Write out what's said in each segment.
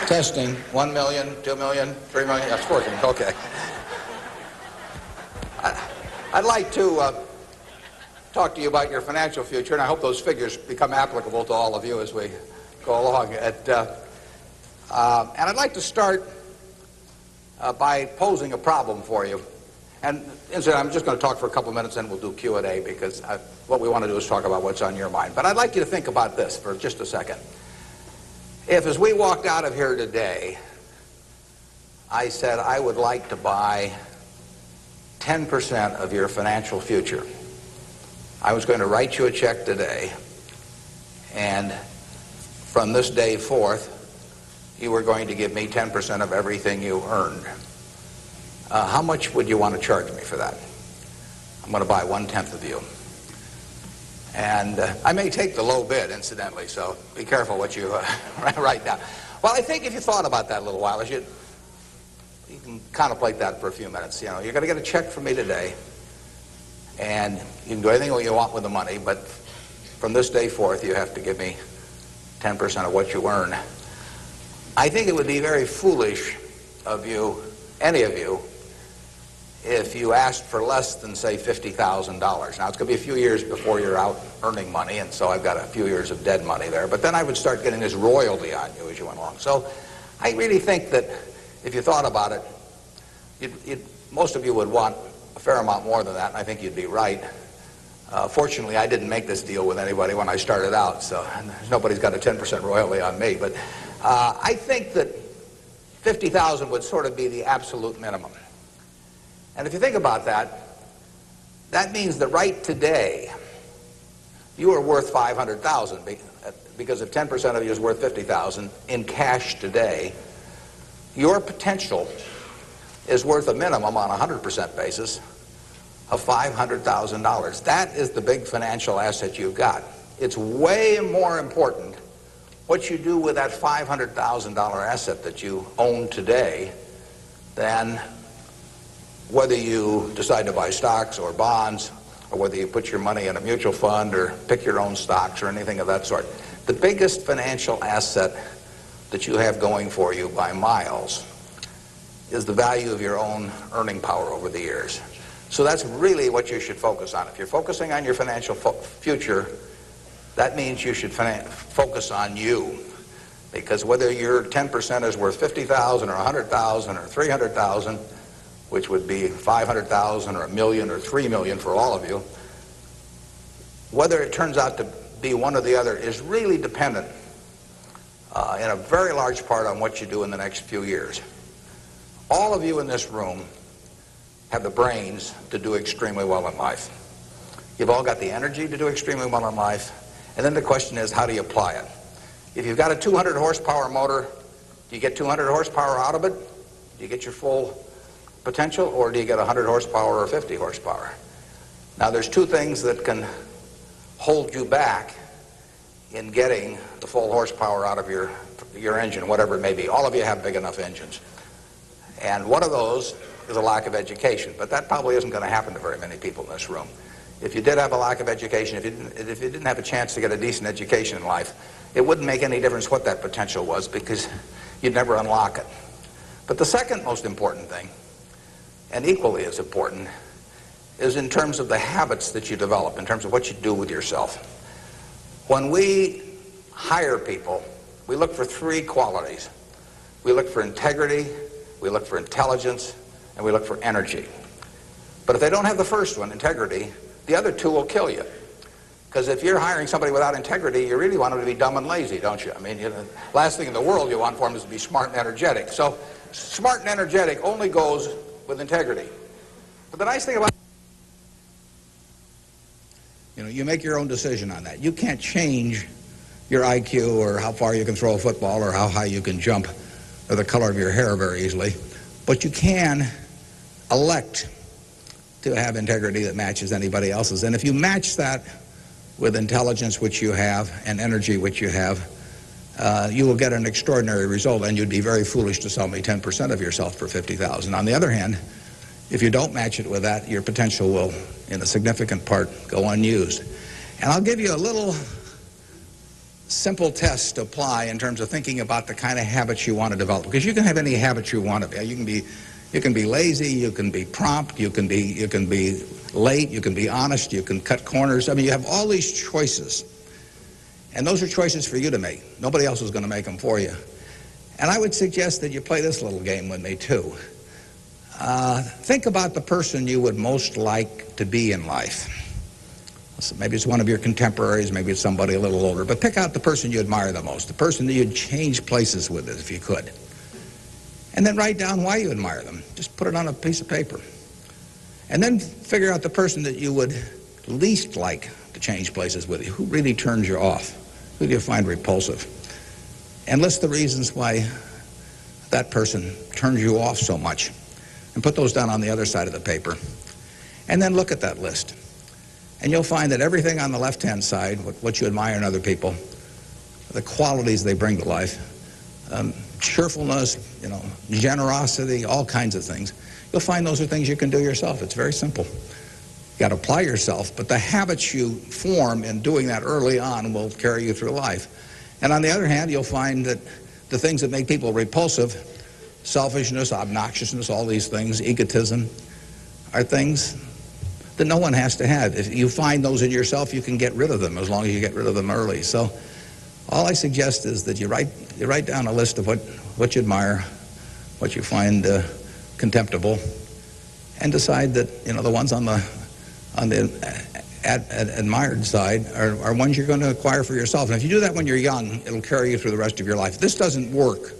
Testing. 1 million, 2 million, 3 million. That's working. Okay. I'd like to talk to you about your financial future, and I hope those figures become applicable to all of you as we go along. And I'd like to start by posing a problem for you. And incidentally, I'm just going to talk for a couple minutes, and we'll do Q&A, because what we want to do is talk about what's on your mind. But I'd like you to think about this for just a second. If, as we walked out of here today, I said I would like to buy 10% of your financial future, I was going to write you a check today, and from this day forth, you were going to give me 10% of everything you earned. How much would you want to charge me for that? I'm going to buy 1/10 of you. And I may take the low bid, incidentally, so be careful what you write down. Well, I think if you thought about that a little while, you can contemplate that for a few minutes. You know, you're going to get a check from me today, and you can do anything you want with the money, but from this day forth, you have to give me 10% of what you earn. I think it would be very foolish of you, any of you, if you asked for less than, say, $50,000. Now, it's going to be a few years before you're out earning money, and so I've got a few years of dead money there. But then I would start getting this royalty on you as you went along. So I really think that if you thought about it, most of you would want a fair amount more than that, and I think you'd be right. Fortunately, I didn't make this deal with anybody when I started out, so nobody's got a 10% royalty on me. But I think that $50,000 would sort of be the absolute minimum. And if you think about that, that means that right today, you are worth $500,000, because if 10% of you is worth $50,000 in cash today, your potential is worth a minimum on a 100% basis of $500,000. That is the big financial asset you've got. It's way more important what you do with that $500,000 asset that you own today than whether you decide to buy stocks or bonds, or whether you put your money in a mutual fund or pick your own stocks or anything of that sort. The biggest financial asset that you have going for you by miles is the value of your own earning power over the years. So that's really what you should focus on. If you're focusing on your financial future, that means you should focus on you. Because whether your 10% is worth $50,000 or $100,000 or $300,000, which would be $500,000 or $1 million or $3 million for all of you, whether it turns out to be one or the other is really dependent in a very large part on what you do in the next few years. All of you in this room have the brains to do extremely well in life. You've all got the energy to do extremely well in life, and then the question is, how do you apply it? If you've got a 200 horsepower motor, do you get 200 horsepower out of it? Do you get your full potential, or do you get 100 horsepower or 50 horsepower? Now, there's two things that can hold you back in getting the full horsepower out of your engine, whatever it may be. All of you have big enough engines. And one of those is a lack of education, but that probably isn't going to happen to very many people in this room. If you did have a lack of education, if you didn't have a chance to get a decent education in life, it wouldn't make any difference what that potential was, because you'd never unlock it. But the second most important thing, and equally as important, is in terms of the habits that you develop, in terms of what you do with yourself. When we hire people, we look for three qualities. We look for integrity, we look for intelligence, and we look for energy. But if they don't have the first one, integrity, the other two will kill you. Because if you're hiring somebody without integrity, you really want them to be dumb and lazy, don't you? I mean, the last thing in the world you want for them is to be smart and energetic. So smart and energetic only goes with integrity. But the nice thing about, you make your own decision on that. You can't change your IQ or how far you can throw a football or how high you can jump or the color of your hair very easily. But you can elect to have integrity that matches anybody else's. And if you match that with intelligence, which you have, and energy, which you have, you will get an extraordinary result, and you'd be very foolish to sell me 10% of yourself for $50,000. On the other hand, if you don't match it with that, your potential will, in a significant part, go unused. And I'll give you a little simple tests to apply in terms of thinking about the kind of habits you want to develop. Because you can have any habits you want to be. You can be lazy, you can be prompt, you can be late, you can be honest, you can cut corners. I mean, you have all these choices. And those are choices for you to make. Nobody else is going to make them for you. And I would suggest that you play this little game with me, too. Think about the person you would most like to be in life. So maybe it's one of your contemporaries, maybe it's somebody a little older, but pick out the person you admire the most, the person that you'd change places with if you could. And then write down why you admire them. Just put it on a piece of paper. And then figure out the person that you would least like to change places with you. Who really turns you off? Who do you find repulsive? And list the reasons why that person turns you off so much. And put those down on the other side of the paper. And then look at that list. And you'll find that everything on the left-hand side, what you admire in other people, the qualities they bring to life, cheerfulness, generosity, all kinds of things, you'll find those are things you can do yourself. It's very simple. You got to apply yourself, but the habits you form in doing that early on will carry you through life. And on the other hand, you'll find that the things that make people repulsive, selfishness, obnoxiousness, all these things, egotism, are things that no one has to have. If you find those in yourself, you can get rid of them as long as you get rid of them early. So all I suggest is that you write down a list of what you admire, what you find contemptible, and decide that the ones on the admired side are ones you're going to acquire for yourself. And if you do that when you're young, it'll carry you through the rest of your life. This doesn't work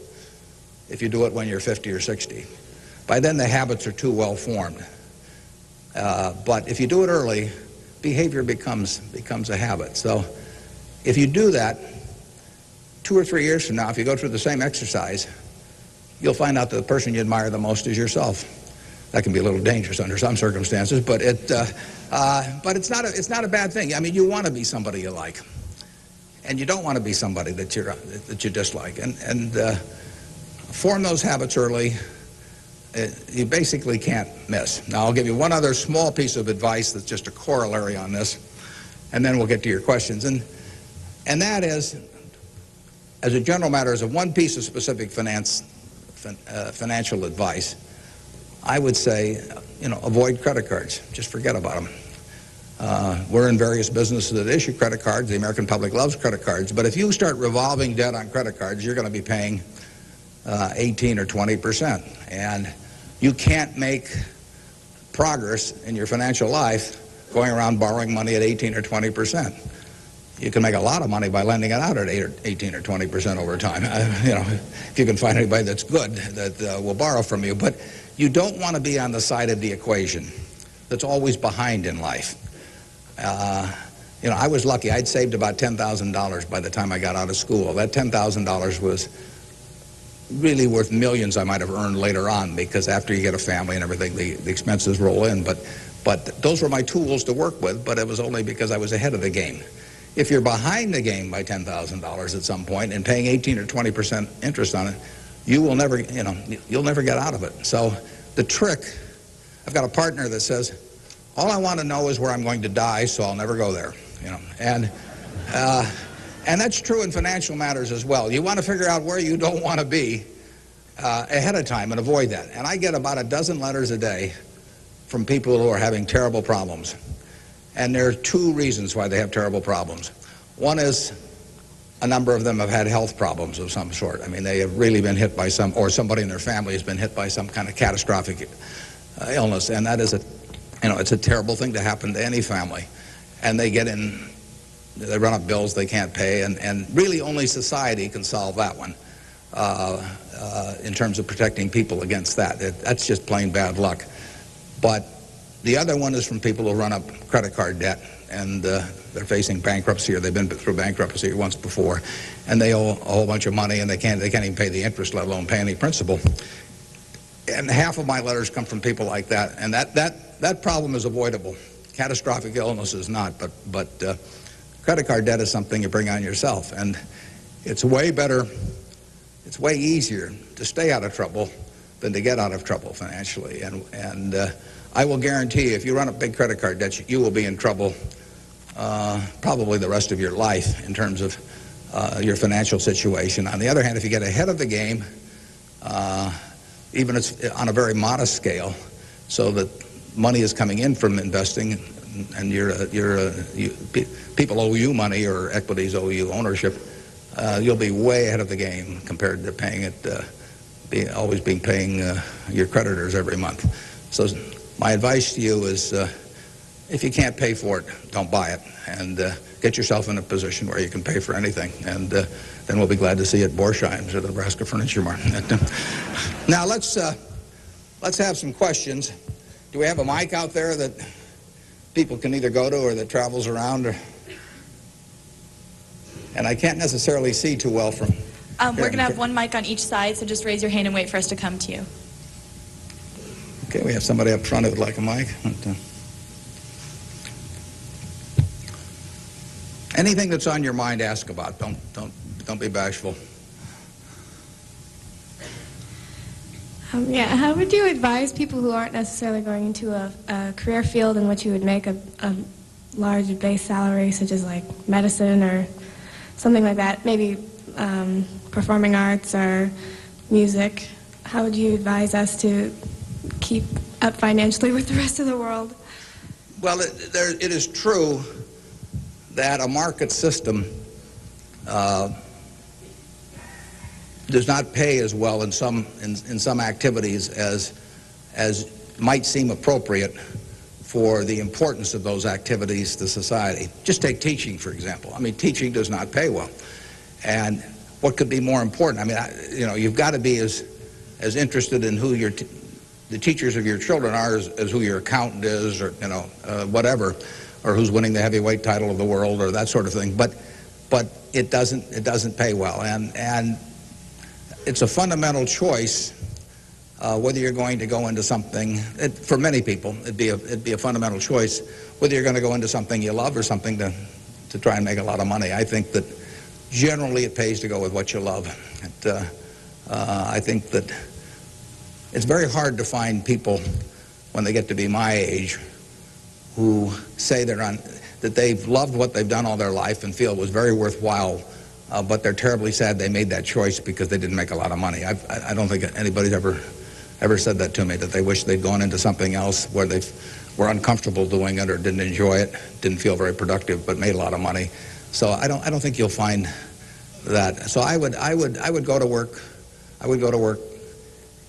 if you do it when you're 50 or 60. By then the habits are too well formed. But if you do it early, behavior becomes a habit. So if you do that, 2 or 3 years from now, if you go through the same exercise, you'll find out that the person you admire the most is yourself. That can be a little dangerous under some circumstances, but it's not a bad thing. I mean, you want to be somebody you like, and you don't want to be somebody that you dislike. And form those habits early. You basically can't miss. Now, I'll give you one other small piece of advice that's just a corollary on this, and then we'll get to your questions. And that is, as a general matter, as a one piece of specific financial advice, I would say, avoid credit cards. Just forget about them. We're in various businesses that issue credit cards. The American public loves credit cards. But if you start revolving debt on credit cards, you're going to be paying 18 or 20%. And you can't make progress in your financial life going around borrowing money at 18 or 20%. You can make a lot of money by lending it out at 18 or 20% over time. If you can find anybody that's good that will borrow from you. But you don't want to be on the side of the equation that's always behind in life. I was lucky. I'd saved about $10,000 by the time I got out of school. That $10,000 was really worth millions I might have earned later on, because after you get a family and everything, the expenses roll in. But those were my tools to work with, but it was only because I was ahead of the game. If you're behind the game by $10,000 at some point and paying 18 or 20% interest on it, you will never, you'll never get out of it. So the trick, I've got a partner that says, all I want to know is where I'm going to die, so I'll never go there. And that's true in financial matters as well. You want to figure out where you don't want to be ahead of time and avoid that. And I get about a dozen letters a day from people who are having terrible problems. And there are 2 reasons why they have terrible problems. One is a number of them have had health problems of some sort. I mean, they have really been hit by or somebody in their family has been hit by some kind of catastrophic illness. And that is it's a terrible thing to happen to any family. And they run up bills they can't pay, and really only society can solve that one in terms of protecting people against that. That's just plain bad luck. But the other one is from people who run up credit card debt, and they're facing bankruptcy, or they've been through bankruptcy once before, and they owe a whole bunch of money, and they can't even pay the interest, let alone pay any principal. And half of my letters come from people like that, and that problem is avoidable. Catastrophic illness is not, but credit card debt is something you bring on yourself, and it's way better, it's way easier to stay out of trouble than to get out of trouble financially. And I will guarantee you, if you run up big credit card debts, you will be in trouble probably the rest of your life in terms of your financial situation. On the other hand, if you get ahead of the game, even it's on a very modest scale, so that money is coming in from investing, and people owe you money or equities owe you ownership, you'll be way ahead of the game compared to paying it, always paying your creditors every month. So my advice to you is, if you can't pay for it, don't buy it, and get yourself in a position where you can pay for anything, and then we'll be glad to see you at Borsheim's or the Nebraska Furniture Mart. Now let's have some questions. Do we have a mic out there that people can either go to or that travels around? And I can't necessarily see too well from we're going to have one mic on each side, so just raise your hand and wait for us to come to you. Okay, we have somebody up front who would like a mic. Anything that's on your mind, ask about. Don't be bashful. Yeah, how would you advise people who aren't necessarily going into a career field in which you would make a large base salary, such as like medicine or something like that, maybe performing arts or music? How would you advise us to keep up financially with the rest of the world? Well, it is true that a market system does not pay as well in some activities as might seem appropriate for the importance of those activities to society. Just take teaching, for example. I mean, teaching does not pay well. And what could be more important? I mean, you've got to be as interested in who the teachers of your children are as who your accountant is, or whatever, or who's winning the heavyweight title of the world, or that sort of thing. But it doesn't pay well, and it's a fundamental choice whether you're going to go into something. For many people, it'd be a fundamental choice whether you're going to go into something you love or something to try and make a lot of money. I think that generally it pays to go with what you love. I think that it's very hard to find people when they get to be my age who say that they've loved what they've done all their life and feel it was very worthwhile, but they're terribly sad they made that choice because they didn't make a lot of money. I don't think anybody's ever said that to me, that they wish they'd gone into something else where they were uncomfortable doing it or didn't enjoy it, didn't feel very productive, but made a lot of money. So I don't think you'll find that. So I would go to work. I would go to work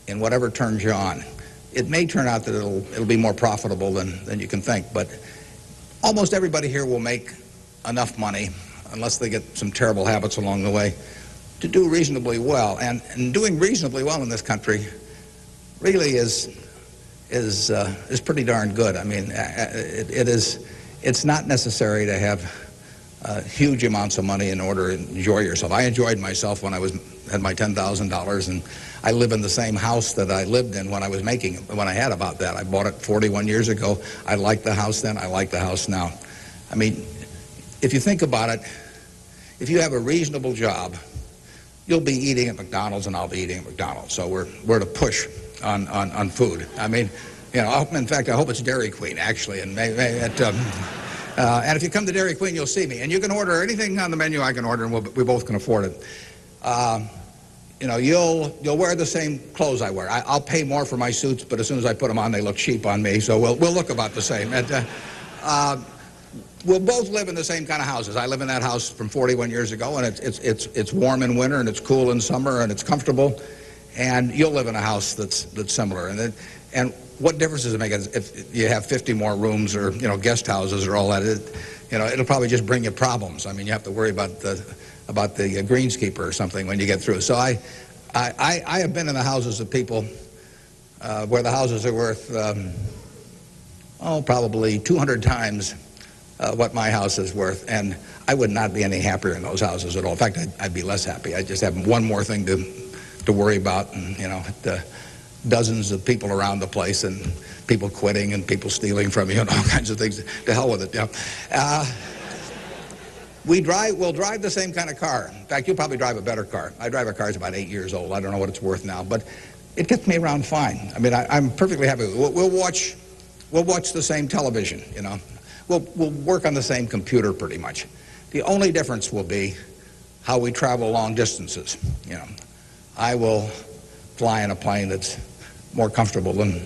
in whatever turns you on. It may turn out that it'll be more profitable than you can think, but almost everybody here will make enough money, unless they get some terrible habits along the way, to do reasonably well. And doing reasonably well in this country really is pretty darn good. I mean, it's not necessary to have huge amounts of money in order to enjoy yourself. I enjoyed myself when I had my $10,000, and I live in the same house that I lived in when I had about that. I bought it 41 years ago. I liked the house then. I like the house now. I mean, if you think about it, if you have a reasonable job, you'll be eating at McDonald's and I'll be eating at McDonald's. So we're at a push on food. I mean, in fact, I hope it's Dairy Queen, actually, and and if you come to Dairy Queen, you'll see me. And you can order anything on the menu I can order, and we both can afford it. You'll wear the same clothes I wear. I'll pay more for my suits, but as soon as I put them on, they look cheap on me. So we'll look about the same. We'll both live in the same kind of houses. I live in that house from 41 years ago, and it's warm in winter, and it's cool in summer, and it's comfortable. And you'll live in a house that's similar. And what difference does it make if you have 50 more rooms or guest houses or all that? It'll probably just bring you problems. I mean, you have to worry about the greenskeeper or something when you get through. So I have been in the houses of people where the houses are worth probably 200 times what my house is worth, and I would not be any happier in those houses at all. In fact, I'd be less happy. I just have one more thing to worry about, and dozens of people around the place, and people quitting, and people stealing from you, and all kinds of things. To hell with it. We'll drive the same kind of car. In fact, you'll probably drive a better car. I drive a car that's about 8 years old. I don't know what it's worth now, but it gets me around fine. I mean, I'm perfectly happy. We'll watch the same television. We'll work on the same computer pretty much. The only difference will be how we travel long distances. You know, I will fly in a plane that's more comfortable than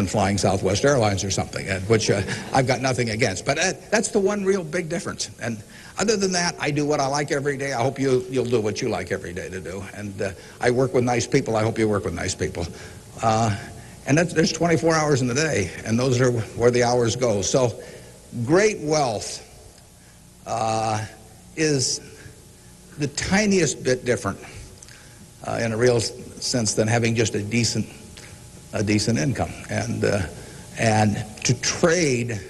flying Southwest Airlines or something, which I've got nothing against. But that's the one real big difference. And other than that, I do what I like every day. I hope you'll do what you like every day to do. And I work with nice people. I hope you work with nice people. And there's 24 hours in the day, and those are where the hours go. So great wealth is the tiniest bit different in a real sense than having just a decent income. And to trade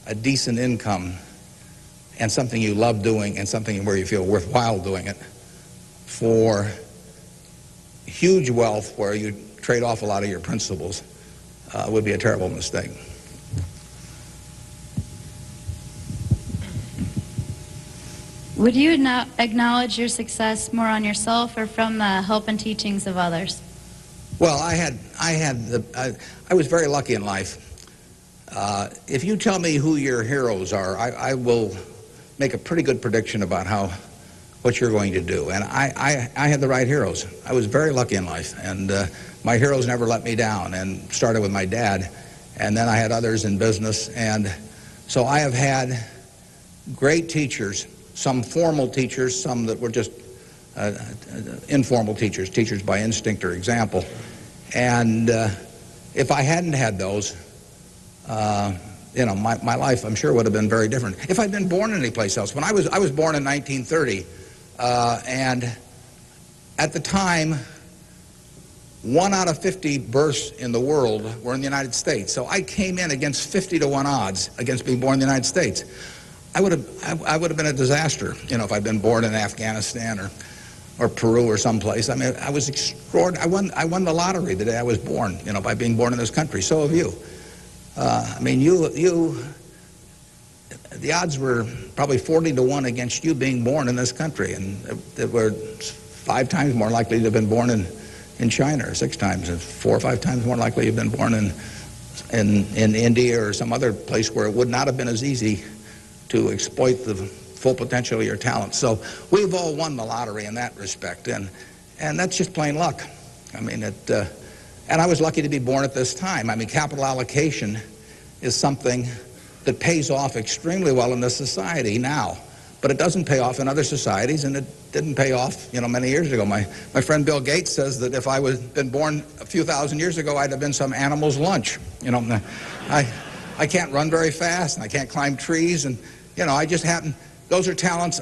a decent income and something you love doing and something where you feel worthwhile doing it for huge wealth where you trade off a lot of your principles would be a terrible mistake. Would you acknowledge your success more on yourself or from the help and teachings of others? Well, I was very lucky in life. If you tell me who your heroes are, I will make a pretty good prediction about what you're going to do. And I had the right heroes. I was very lucky in life, and my heroes never let me down, and started with my dad, and then I had others in business. And so I have had great teachers, some formal teachers, some that were just informal teachers by instinct or example. And if I hadn't had those, you know, my life, I'm sure, would have been very different. If I'd been born any place else. When I was born in 1930, and at the time, 1 out of 50 births in the world were in the United States. So I came in against 50-to-1 odds against being born in the United States. I would have been a disaster, you know, if I'd been born in Afghanistan or Peru or someplace. I mean, I was extraordinary. I won the lottery the day I was born, you know, by being born in this country. So have you. I mean, the odds were probably 40-to-1 against you being born in this country, and they were 5 times more likely to have been born in China, or 6 times, and 4 or 5 times more likely to have been born in India or some other place where it would not have been as easy to exploit the full potential of your talent. So we've all won the lottery in that respect, and that's just plain luck. I mean, and I was lucky to be born at this time. I mean, capital allocation is something that pays off extremely well in this society now, but it doesn't pay off in other societies, and it didn't pay off, you know, many years ago. My friend Bill Gates says that if I was been born a few thousand years ago, I'd have been some animal's lunch. You know, I can't run very fast, and I can't climb trees, and you know, I just happen. Those are talents.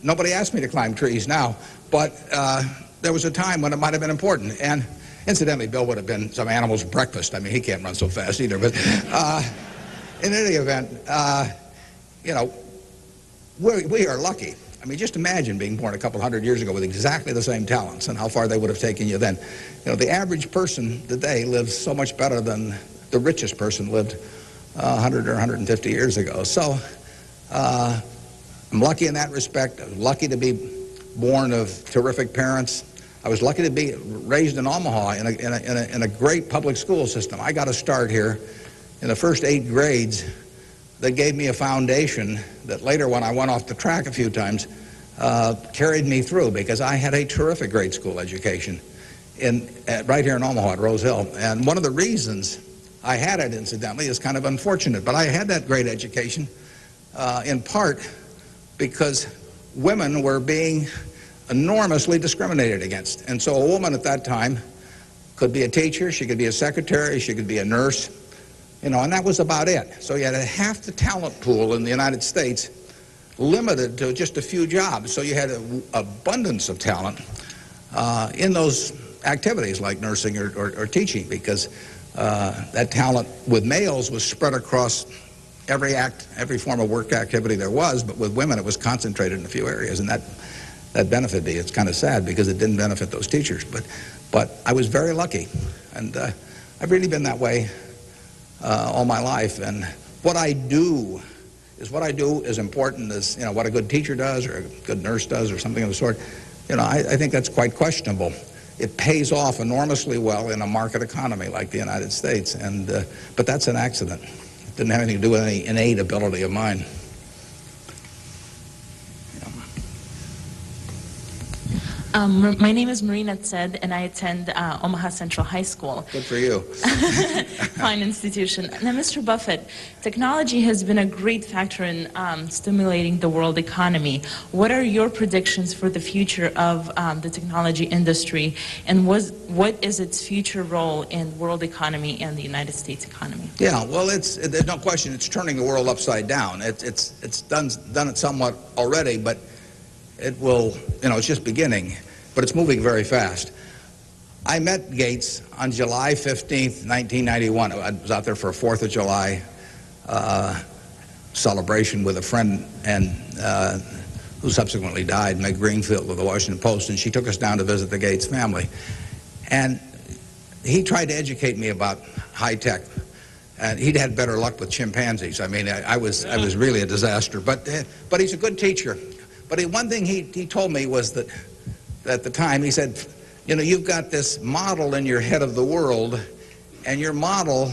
Nobody asked me to climb trees now, but there was a time when it might have been important. And incidentally, Bill would have been some animal's breakfast. I mean, he can't run so fast either. But in any event, you know, we are lucky. I mean, just imagine being born a couple hundred years ago with exactly the same talents and how far they would have taken you then. You know, the average person today lives so much better than the richest person lived 100 or 150 years ago. So I'm lucky in that respect. I was lucky to be born of terrific parents. I was lucky to be raised in Omaha in a great public school system. I got a start here in the first 8 grades that gave me a foundation that later, when I went off the track a few times, carried me through, because I had a terrific grade school education right here in Omaha at Rose Hill. And one of the reasons I had it, incidentally, is kind of unfortunate, but I had that great education in part because women were being enormously discriminated against. And so a woman at that time could be a teacher, she could be a secretary, she could be a nurse, you know, and that was about it. So you had half the talent pool in the United States limited to just a few jobs. So you had an abundance of talent in those activities like nursing or teaching, because that talent with males was spread across every form of work activity there was, but with women it was concentrated in a few areas, and that benefited me. It's kind of sad because it didn't benefit those teachers, but I was very lucky, and I've really been that way all my life. And what I do is important as, you know, what a good teacher does or a good nurse does or something of the sort. You know, I think that's quite questionable. It pays off enormously well in a market economy like the United States, and but that's an accident. It didn't have anything to do with any innate ability of mine. My name is Marina Tsed, and I attend Omaha Central High School. Good for you. Fine institution. Now, Mr. Buffett, technology has been a great factor in stimulating the world economy. What are your predictions for the future of the technology industry, and what is its future role in world economy and the United States economy? Yeah, well, there's no question it's turning the world upside down. It's done it somewhat already, but it will, it's just beginning, but it's moving very fast. I met Gates on July 15th, 1991. I was out there for a 4th of July celebration with a friend and who subsequently died, Meg Greenfield of the Washington Post, and she took us down to visit the Gates family. And he tried to educate me about high tech. And he'd had better luck with chimpanzees. I mean, I was really a disaster. But he's a good teacher. But one thing he told me was that at the time, he said, you've got this model in your head of the world, and your model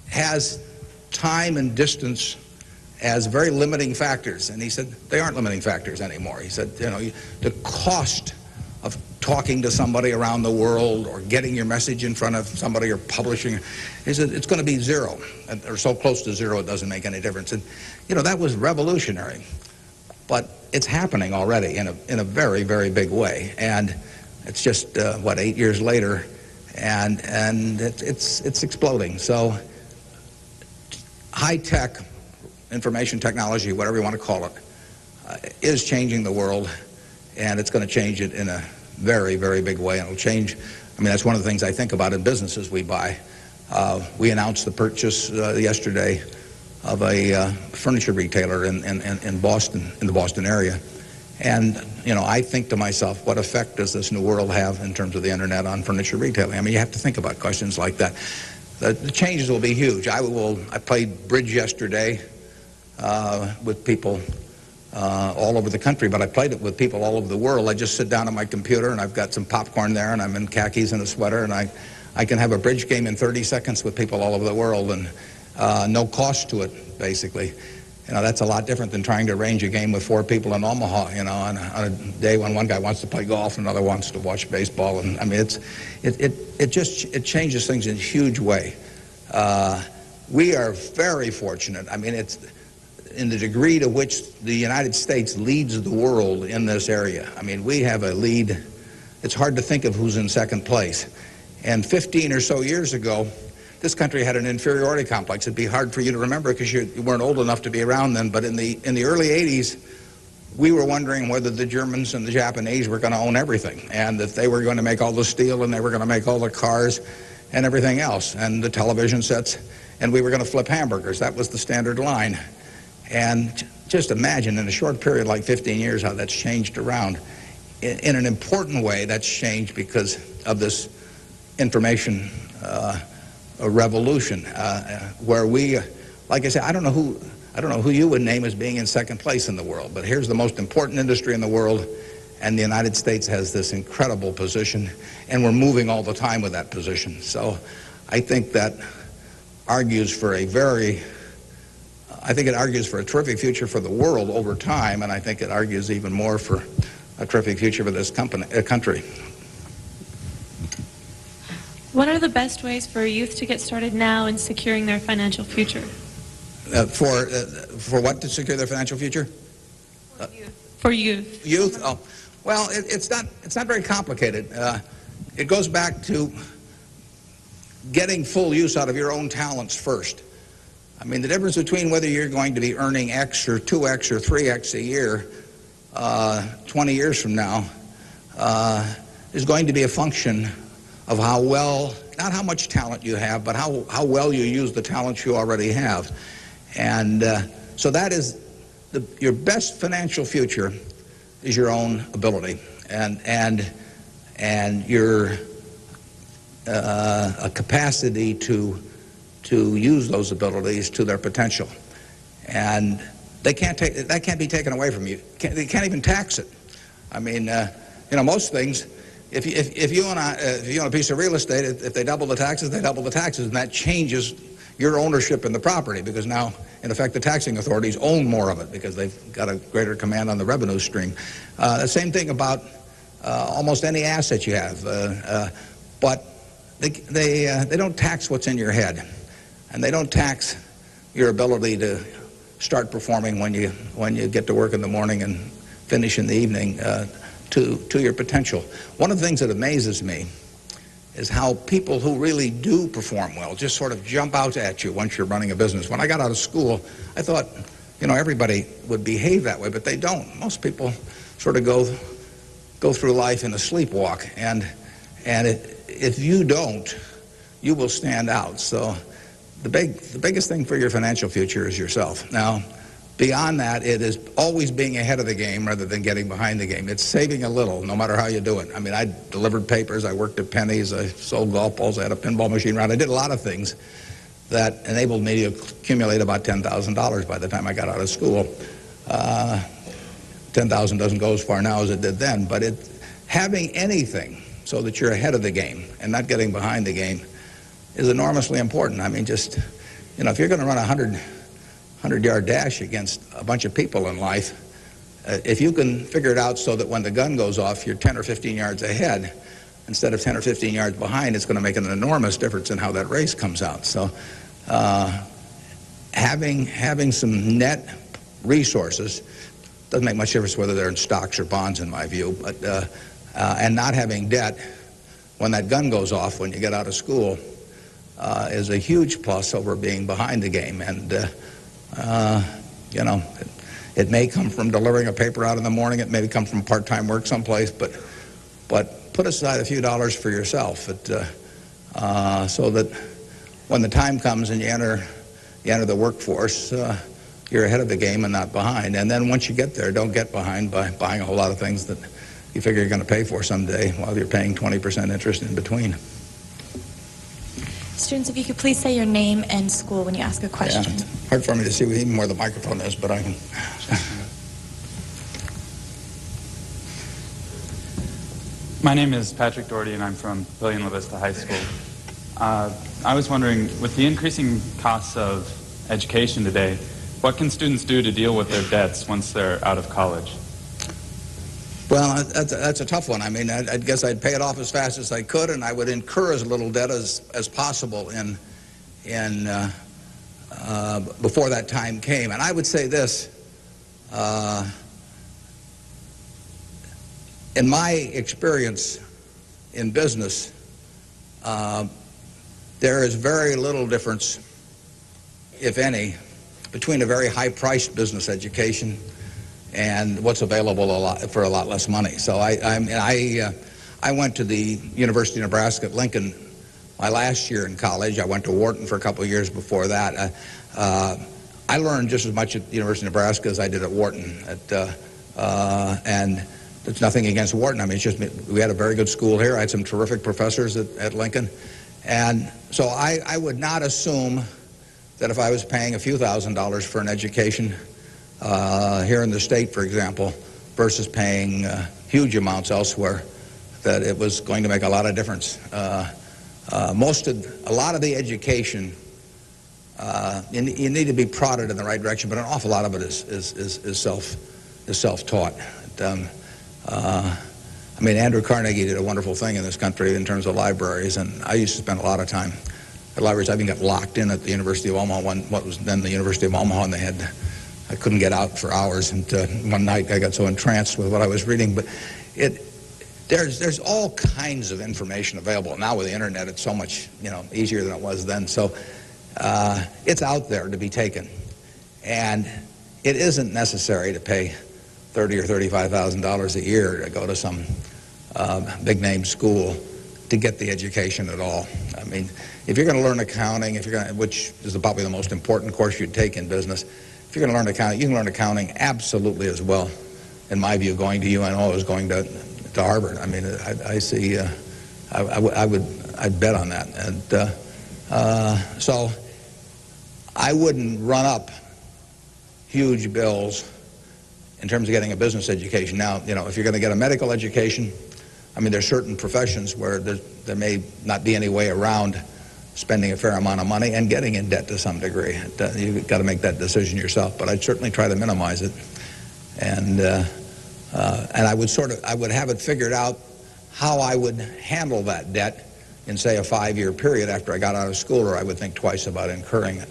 has time and distance as very limiting factors. And he said, they aren't limiting factors anymore. He said, the cost of talking to somebody around the world or getting your message in front of somebody or publishing, he said, it's going to be zero, or so close to zero it doesn't make any difference. And, that was revolutionary. But it's happening already in a very, very big way. And it's just, 8 years later, and it's exploding. So high-tech information technology, whatever you want to call it, is changing the world, and it's going to change it in a very, very big way. And it'll change, that's one of the things I think about in businesses we buy. We announced the purchase yesterday of a furniture retailer in Boston, in the Boston area. And, I think to myself, what effect does this new world have in terms of the internet on furniture retailing? You have to think about questions like that. The changes will be huge. I played bridge yesterday with people all over the country, but I played it with people all over the world. I just sit down at my computer, and I've got some popcorn there, and I'm in khakis and a sweater, and I can have a bridge game in 30 seconds with people all over the world, and no cost to it, basically. That's a lot different than trying to arrange a game with 4 people in Omaha, on a day when one guy wants to play golf and another wants to watch baseball. And it changes things in a huge way. We are very fortunate. It's in the degree to which the United States leads the world in this area. We have a lead. It's hard to think of who's in second place. And 15 or so years ago, this country had an inferiority complex. It'd be hard for you to remember because you weren't old enough to be around then, but in the early 80s, we were wondering whether the Germans and the Japanese were going to own everything, and that they were going to make all the steel, and they were going to make all the cars and everything else, and the television sets, and we were going to flip hamburgers. That was the standard line. And just imagine in a short period like 15 years how that's changed around. In an important way, that's changed because of this information a revolution, where we, like I said, I don't know who you would name as being in second place in the world, but here's the most important industry in the world, and the United States has this incredible position, and we're moving all the time with that position. So I think that argues for it argues for a terrific future for the world over time, and I think it argues even more for a terrific future for this country. What are the best ways for youth to get started now in securing their financial future? For what to secure their financial future? For youth. Youth? Oh, well, it's not very complicated. It goes back to getting full use out of your own talents first. The difference between whether you're going to be earning X or 2X or 3X a year 20 years from now is going to be a function of how well, not how much talent you have, but how well you use the talents you already have. And so that is your best financial future is your own ability and your a capacity to use those abilities to their potential. And that can't be taken away from you. They can't even tax it. Most things, if you own a piece of real estate, if they double the taxes, they double the taxes, and that changes your ownership in the property, because now, in effect, the taxing authorities own more of it because they've got a greater command on the revenue stream. The same thing about almost any asset you have. But they don't tax what's in your head, and they don't tax your ability to start performing when you get to work in the morning and finish in the evening to your potential. One of the things that amazes me is how people who really do perform well just sort of jump out at you once you're running a business. When I got out of school, I thought, everybody would behave that way, but they don't. Most people sort of go through life in a sleepwalk, and if you don't, you will stand out. So the biggest thing for your financial future is yourself. Now, beyond that, it is always being ahead of the game rather than getting behind the game. It's saving a little, no matter how you do it. I mean, I delivered papers, I worked at Penny's, I sold golf balls, I had a pinball machine around. I did a lot of things that enabled me to accumulate about $10,000 by the time I got out of school. 10,000 doesn't go as far now as it did then, but having anything so that you're ahead of the game and not getting behind the game is enormously important. I mean, just, if you're going to run a 100-yard dash against a bunch of people in life, if you can figure it out so that when the gun goes off, you're 10 or 15 yards ahead instead of 10 or 15 yards behind, it's going to make an enormous difference in how that race comes out. So having some net resources doesn't make much difference whether they're in stocks or bonds, in my view, but and not having debt when that gun goes off when you get out of school is a huge plus over being behind the game. And it may come from delivering a paper out in the morning, it may come from part-time work someplace, but put aside a few dollars for yourself so that when the time comes and you enter the workforce, you're ahead of the game and not behind. And then once you get there, don't get behind by buying a whole lot of things that you figure you're going to pay for someday while you're paying 20% interest in between. Students, if you could please say your name and school when you ask a question. Yeah, it's hard for me to see even where the microphone is, but I can. My name is Patrick Doherty, and I'm from William La Vista High School. I was wondering, with the increasing costs of education today, what can students do to deal with their debts once they're out of college? Well, that's a tough one. I mean, I guess I'd pay it off as fast as I could, and I would incur as little debt as possible before that time came. And I would say this, in my experience in business, there is very little difference, if any, between a very high-priced business education and what's available for a lot less money. So I went to the University of Nebraska at Lincoln my last year in college. I went to Wharton for a couple of years before that. I learned just as much at the University of Nebraska as I did at Wharton. And there's nothing against Wharton. I mean, it's just we had a very good school here. I had some terrific professors at Lincoln. And so I would not assume that if I was paying a few $1,000s for an education here in the state, for example, versus paying huge amounts elsewhere, that it was going to make a lot of difference. A lot of the education, you need to be prodded in the right direction, but an awful lot of it is self-taught. I mean, Andrew Carnegie did a wonderful thing in this country in terms of libraries, and I used to spend a lot of time at libraries. I even got locked in at the University of Omaha, what was then the University of Omaha, and I couldn't get out for hours. And one night I got so entranced with what I was reading. But there's all kinds of information available now with the internet. It's so much easier than it was then. So it's out there to be taken, and it isn't necessary to pay $30,000 or $35,000 a year to go to some big name school to get the education at all. I mean, if you're going to learn accounting, which is probably the most important course you'd take in business, if you're going to learn accounting, you can learn accounting absolutely as well, in my view, going to UNO as going to Harvard. I mean, I see, I'd bet on that. And so I wouldn't run up huge bills in terms of getting a business education. Now, if you're going to get a medical education, I mean, there's certain professions where there may not be any way around spending a fair amount of money and getting in debt to some degree. You've got to make that decision yourself, but I'd certainly try to minimize it. And And I would have it figured out how I would handle that debt in, say, a 5-year period after I got out of school, or I would think twice about incurring it.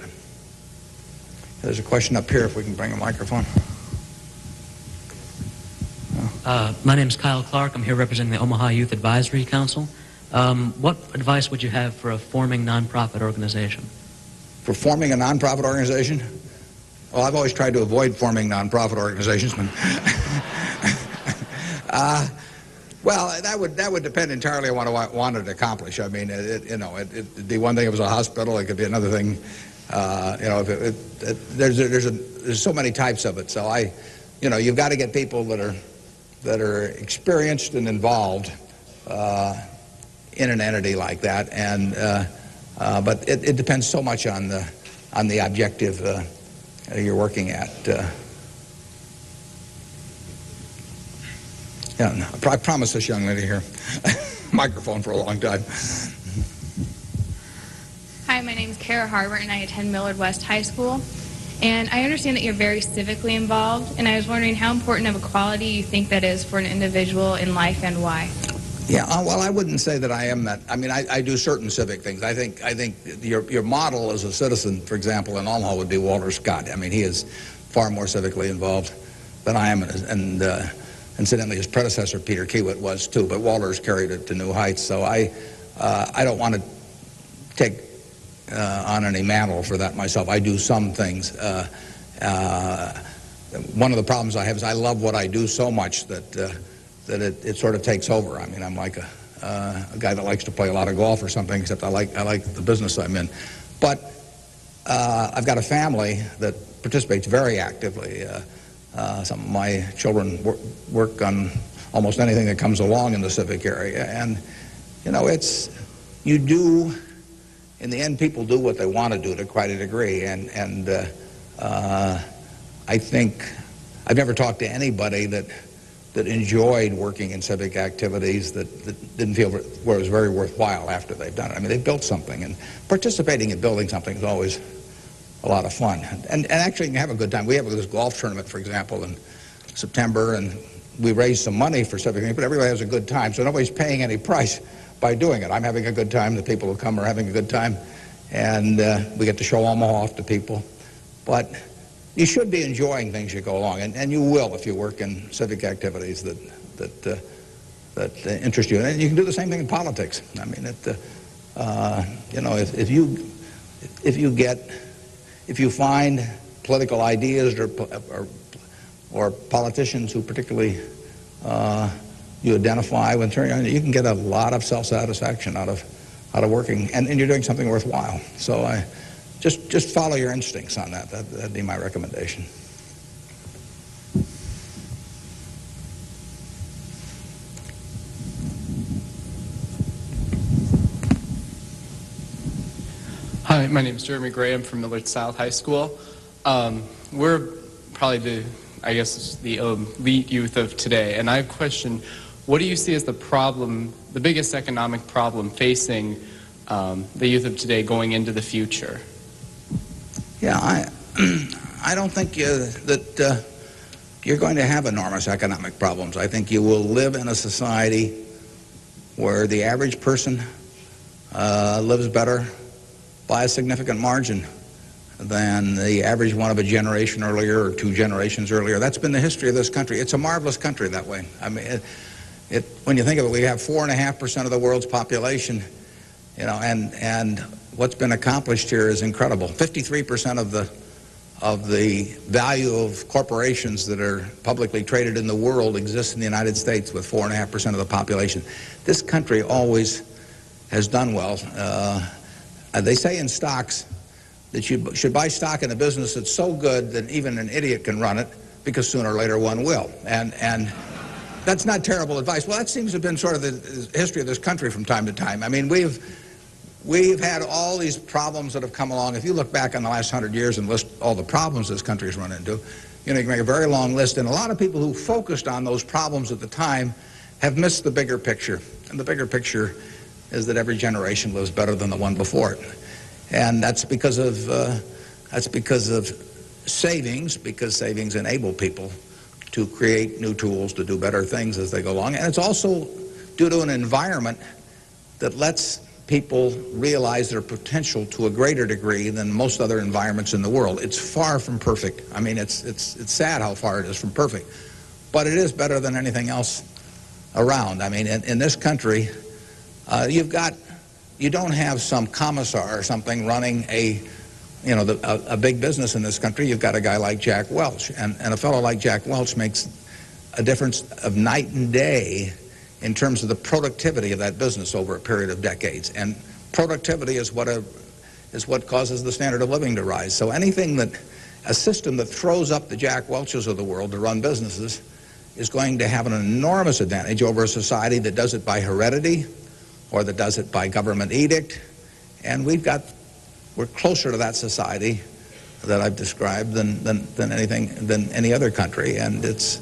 There's a question up here, if we can bring a microphone. My name is Kyle Clark. I'm here representing the Omaha Youth Advisory Council. What advice would you have for a forming nonprofit organization? For forming a nonprofit organization? Well, I've always tried to avoid forming nonprofit organizations. Well, that would depend entirely on what I wanted to accomplish. I mean, it'd be one thing if it was a hospital. It could be another thing. There's so many types of it. So you've got to get people that are experienced and involved in an entity like that. And but it depends so much on the objective you're working at. Yeah, no, I promised this young lady here microphone for a long time. Hi, my name is Kara Harbert, and I attend Millard West High School. And I understand that you're very civically involved, and I was wondering how important of a quality you think that is for an individual in life and why. Yeah, well, I wouldn't say that I am that. I mean, I do certain civic things. I think your model as a citizen, for example, in Omaha would be Walter Scott. I mean, he is far more civically involved than I am, and incidentally, his predecessor, Peter Kiewit, was too, but Walter's carried it to new heights. So I don't want to take on any mantle for that myself. I do some things. One of the problems I have is I love what I do so much that it sort of takes over. I mean, I'm like a guy that likes to play a lot of golf or something, except I like the business I'm in. But I've got a family that participates very actively. Some of my children work on almost anything that comes along in the civic area. And, in the end, people do what they want to do to quite a degree. And I think I've never talked to anybody that enjoyed working in civic activities that didn't feel where it was very worthwhile after they've done it. I mean, they built something, and participating in building something is always a lot of fun. And actually, you can have a good time. We have this golf tournament, for example, in September, and we raise some money for civic things, but everybody has a good time, so nobody's paying any price by doing it. I'm having a good time. The people who come are having a good time, and we get to show Omaha off to people. But you should be enjoying things you go along, and you will if you work in civic activities that interest you. And you can do the same thing in politics. I mean, if you find political ideas or politicians who particularly you identify with, you can get a lot of self-satisfaction out of working, and you're doing something worthwhile. So just follow your instincts on that. That'd be my recommendation. Hi, my name is Jeremy Graham from Millard South High School. We're probably the elite youth of today, and I have a question. What do you see as the biggest economic problem facing the youth of today going into the future? Yeah, I don't think that you're going to have enormous economic problems. I think you will live in a society where the average person lives better by a significant margin than the average one of a generation earlier or 2 generations earlier. That's been the history of this country. It's a marvelous country that way. I mean, when you think of it, we have 4.5% of the world's population, and what's been accomplished here is incredible. 53% of the value of corporations that are publicly traded in the world exists in the United States with 4.5% of the population. This country always has done well. They say in stocks that you should buy stock in a business that's so good that even an idiot can run it, because sooner or later one will. And that's not terrible advice. Well, that seems to have been sort of the history of this country from time to time. I mean, we've had all these problems that have come along. If you look back on the last 100 years and list all the problems this country has run into, you can make a very long list. And a lot of people who focused on those problems at the time have missed the bigger picture. And the bigger picture is that every generation lives better than the one before it. And that's because of savings, because savings enable people to create new tools to do better things as they go along. And it's also due to an environment that lets people realize their potential to a greater degree than most other environments in the world. It's far from perfect. I mean, it's sad how far it is from perfect. But it is better than anything else around. I mean, in this country, you don't have some commissar or something running a big business in this country. You've got a guy like Jack Welch. And a fellow like Jack Welch makes a difference of night and day in terms of the productivity of that business over a period of decades. And productivity is what causes the standard of living to rise. So a system that throws up the Jack Welches of the world to run businesses is going to have an enormous advantage over a society that does it by heredity or that does it by government edict. And we're closer to that society that I've described than any other country. And it's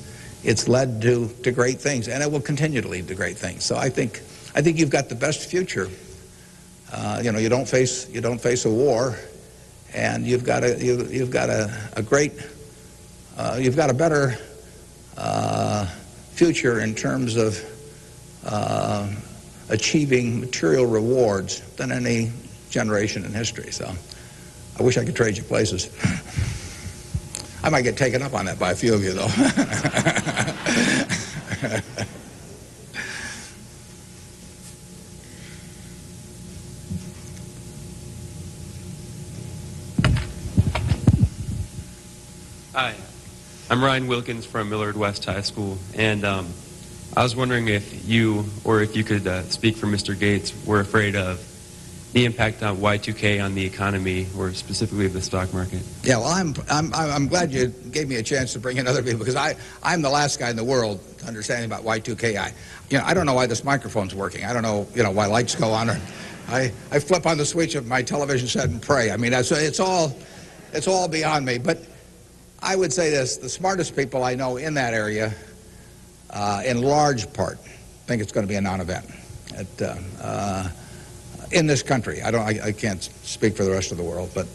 led to great things, and it will continue to lead to great things. So I think you've got the best future. You don't face a war, and you've got a better future in terms of achieving material rewards than any generation in history. So I wish I could trade you places. I might get taken up on that by a few of you, though. Hi, I'm Ryan Wilkins from Millard West High School, and I was wondering if you could speak for Mr. Gates were afraid of the impact on Y2K on the economy, or specifically the stock market. Yeah, well, I'm glad you gave me a chance to bring in other people, because I'm the last guy in the world to understand about Y2K. I don't know why this microphone's working. I don't know why lights go on. Or I flip on the switch of my television set and pray. I mean, it's all beyond me. But I would say this: the smartest people I know in that area, in large part, think it's going to be a non-event. In this country. I can't speak for the rest of the world, but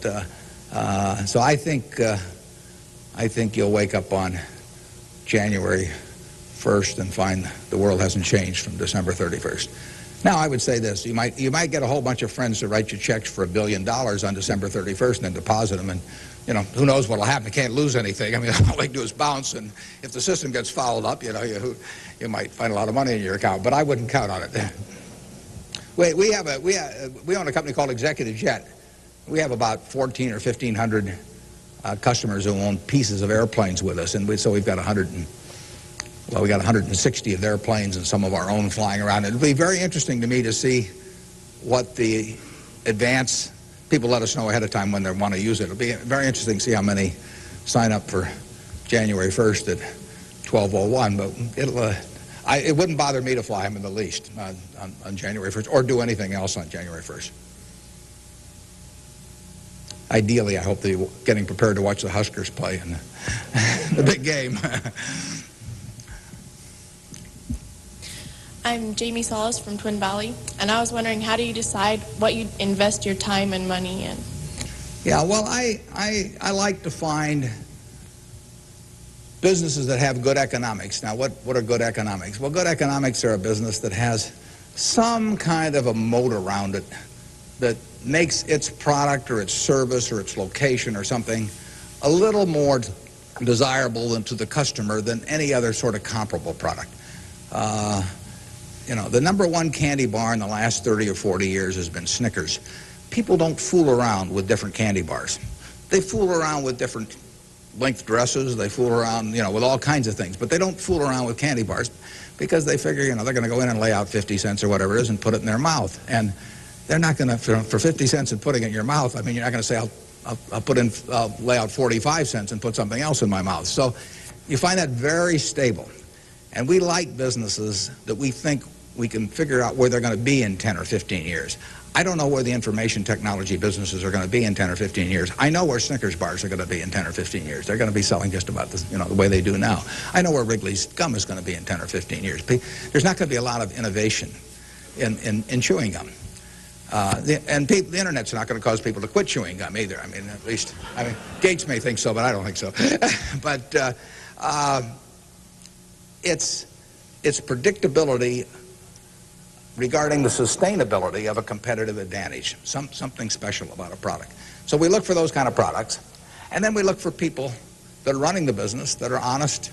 so I think you'll wake up on January 1st and find the world hasn't changed from December 31st. Now, I would say this: you might get a whole bunch of friends to write you checks for $1 billion on December 31st and then deposit them, and who knows what'll happen? You can't lose anything. I mean, all they do is bounce, and if the system gets fouled up, you might find a lot of money in your account. But I wouldn't count on it. We own a company called Executive Jet. We have about 1,400 or 1,500 customers who own pieces of airplanes with us, and so we've got 160 of their planes and some of our own flying around. It'll be very interesting to me to see what the advance people let us know ahead of time when they want to use it. It'll be very interesting to see how many sign up for January 1st at 12:01. But it wouldn't bother me to fly them in the least on January 1st or do anything else on January 1st. Ideally, I hope they're getting prepared to watch the Huskers play in the big game. I'm Jamie Solis from Twin Valley, and I was wondering, how do you decide what you invest your time and money in? Yeah, well, I like to find businesses that have good economics. Now, what are good economics? Well, good economics are a business that has some kind of a moat around it that makes its product or its service or its location or something a little more desirable to the customer than any other sort of comparable product. The number one candy bar in the last 30 or 40 years has been Snickers. People don't fool around with different candy bars. They fool around with different length dresses. They fool around, with all kinds of things. But they don't fool around with candy bars because they figure, they're going to go in and lay out 50 cents or whatever it is and put it in their mouth. And they're not going to, for 50 cents and putting it in your mouth, I mean, you're not going to say, I'll lay out 45 cents and put something else in my mouth. So you find that very stable. And we like businesses that we think we can figure out where they're going to be in 10 or 15 years. I don't know where the information technology businesses are going to be in 10 or 15 years. I know where Snickers bars are going to be in 10 or 15 years. They're going to be selling just about the way they do now. I know where Wrigley's gum is going to be in 10 or 15 years. There's not going to be a lot of innovation in chewing gum. The Internet's not going to cause people to quit chewing gum either. Gates may think so, but I don't think so. it's predictability regarding the sustainability of a competitive advantage, something special about a product. So we look for those kind of products, and then we look for people that are running the business that are honest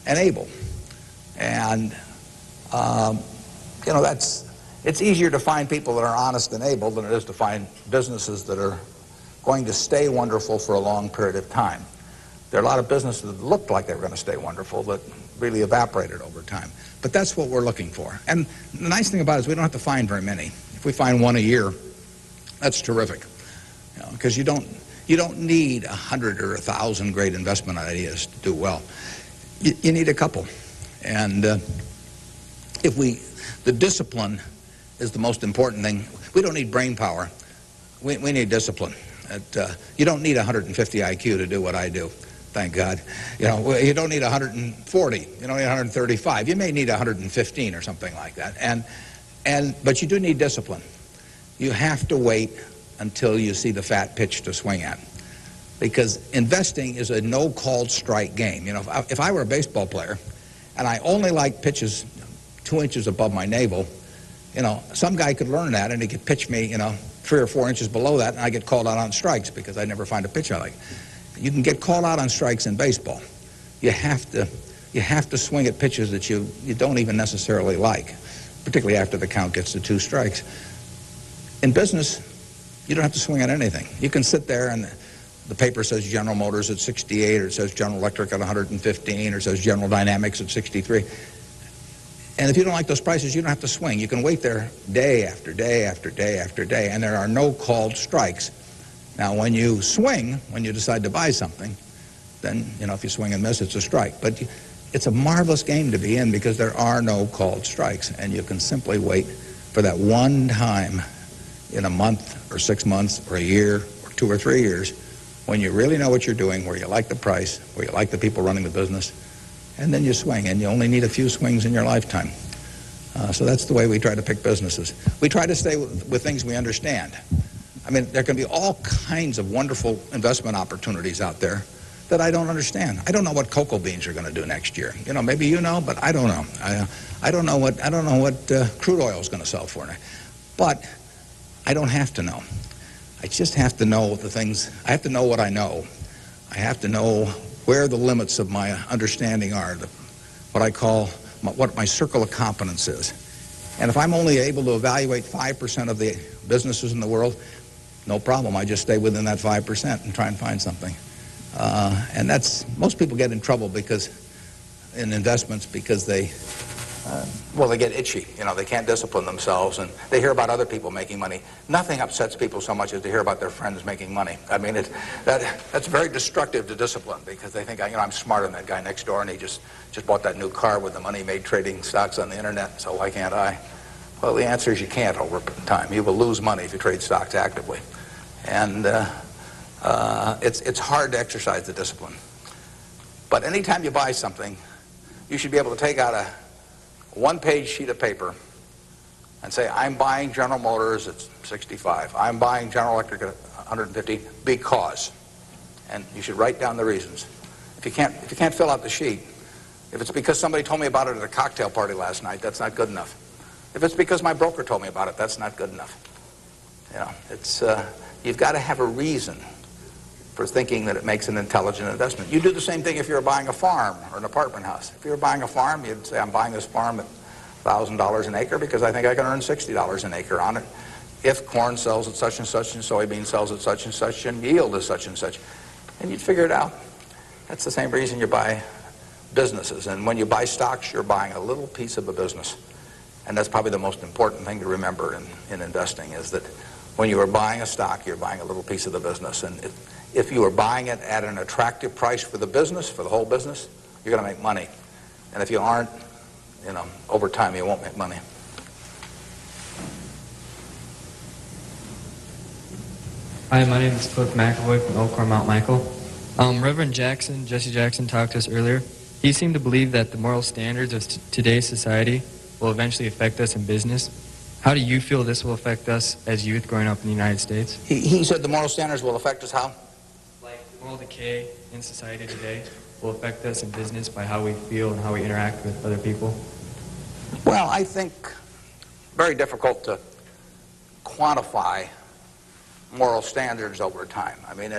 and able. And, you know, it's easier to find people that are honest and able than it is to find businesses that are going to stay wonderful for a long period of time. There are a lot of businesses that looked like they were going to stay wonderful that really evaporated over time. But that's what we're looking for. And the nice thing about it is we don't have to find very many. If we find one a year, that's terrific. Because you don't need 100 or 1,000 great investment ideas to do well. You need a couple. And the discipline is the most important thing. We don't need brain power. We need discipline. You don't need 150 IQ to do what I do. Thank God. You know, you don't need 140. You don't need 135. You may need 115 or something like that. But you do need discipline. You have to wait until you see the fat pitch to swing at. Because investing is a no-called strike game. You know, if I were a baseball player and I only liked pitches 2 inches above my navel, you know, some guy could learn that and he could pitch me, you know, 3 or 4 inches below that, and I get called out on strikes because I never find a pitch I like. You can get called out on strikes in baseball. You have to swing at pitches that you don't even necessarily like, particularly after the count gets to 2 strikes. In business, you don't have to swing at anything. You can sit there and the paper says General Motors at 68, or it says General Electric at 115, or it says General Dynamics at 63. And if you don't like those prices, you don't have to swing. You can wait there day after day after day after day, and there are no called strikes. Now, when you swing, when you decide to buy something, then, you know, if you swing and miss, it's a strike. But it's a marvelous game to be in because there are no called strikes, and you can simply wait for that one time in a month or 6 months or a year or 2 or 3 years when you really know what you're doing, where you like the price, where you like the people running the business, and then you swing, and you only need a few swings in your lifetime. So that's the way we try to pick businesses. We try to stay with things we understand. I mean, there can be all kinds of wonderful investment opportunities out there that I don't understand. I don't know what cocoa beans are going to do next year. You know, maybe you know, but I don't know. I don't know what crude oil is going to sell for. But I don't have to know. I just have to know the things. I have to know what I know. I have to know where the limits of my understanding are, what I call what my circle of competence is. And if I'm only able to evaluate 5% of the businesses in the world, no problem. I just stay within that 5% and try and find something. And that's, most people get in trouble because, in investments, because they get itchy. You know, they can't discipline themselves, and they hear about other people making money. Nothing upsets people so much as to hear about their friends making money. I mean, that's very destructive to discipline because they think, you know, I'm smarter than that guy next door, and he just bought that new car with the money he made trading stocks on the internet, so why can't I? Well, the answer is you can't over time. You will lose money if you trade stocks actively. And it's hard to exercise the discipline. But anytime you buy something, you should be able to take out a one-page sheet of paper and say, I'm buying General Motors at 65. I'm buying General Electric at 150 because. And you should write down the reasons. If you can't fill out the sheet, if it's because somebody told me about it at a cocktail party last night, that's not good enough. If it's because my broker told me about it, that's not good enough. You know, it's you've got to have a reason for thinking that it makes an intelligent investment. You do the same thing if you're buying a farm or an apartment house. If you're buying a farm, you'd say, I'm buying this farm at $1,000 an acre because I think I can earn $60 an acre on it if corn sells at such and such and soybean sells at such and such and yield is such and such. And you'd figure it out. That's the same reason you buy businesses. And when you buy stocks, you're buying a little piece of a business. And that's probably the most important thing to remember in investing is that when you are buying a stock, you're buying a little piece of the business. And if you are buying it at an attractive price for the business, for the whole business, you're going to make money. And if you aren't, you know, over time you won't make money. Hi, my name is Cliff McAvoy from Elkhorn, Mount Michael. Reverend Jesse Jackson, talked to us earlier. He seemed to believe that the moral standards of today's society will eventually affect us in business. How do you feel this will affect us as youth growing up in the United States? He said the moral standards will affect us how? Like moral decay in society today will affect us in business by how we feel and how we interact with other people? Well, I think very difficult to quantify moral standards over time. I mean,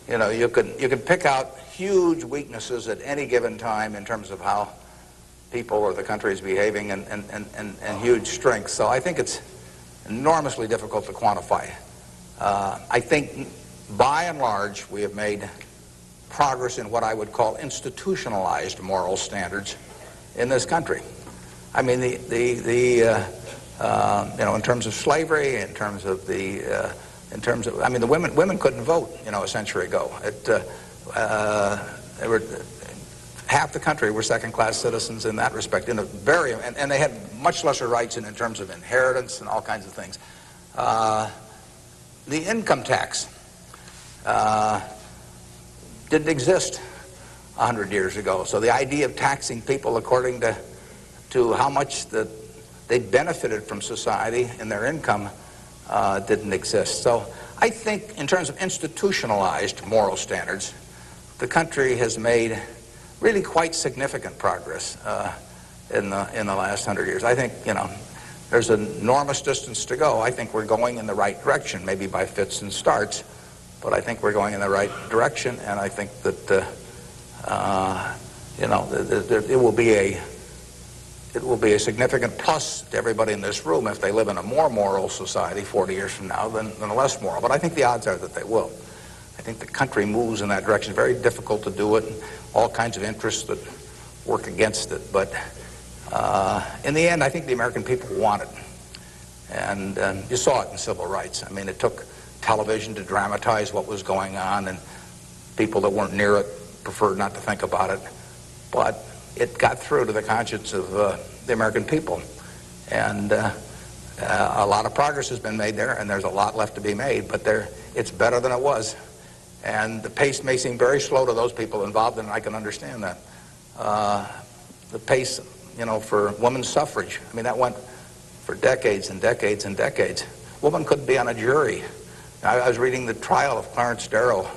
you know, you could pick out huge weaknesses at any given time in terms of how people or the country is behaving, and huge strengths. So I think it's enormously difficult to quantify. I think, by and large, we have made progress in what I would call institutionalized moral standards in this country. I mean, you know, in terms of slavery, in terms of I mean, the women couldn't vote, you know, a century ago. They were, half the country were second-class citizens in that respect, and they had much lesser rights in terms of inheritance and all kinds of things. The income tax didn't exist 100 years ago, so the idea of taxing people according to how much they benefited from society and their income didn't exist. So I think in terms of institutionalized moral standards, the country has made really quite significant progress in the last 100 years. I think, you know, there's an enormous distance to go. I think we're going in the right direction, maybe by fits and starts, but I think we're going in the right direction, and I think that you know, it will be a significant plus to everybody in this room if they live in a more moral society 40 years from now than a less moral. But I think the odds are that they will. I think the country moves in that direction. It's very difficult to do it, all kinds of interests that work against it. But in the end, I think the American people want it. And you saw it in civil rights. I mean, it took television to dramatize what was going on, and people that weren't near it preferred not to think about it. But it got through to the conscience of the American people. And a lot of progress has been made there, and there's a lot left to be made, but it's better than it was. And the pace may seem very slow to those people involved, and I can understand that. The pace, you know, for women's suffrage, I mean, that went for decades and decades and decades. Women couldn't be on a jury. I was reading the trial of Clarence Darrow,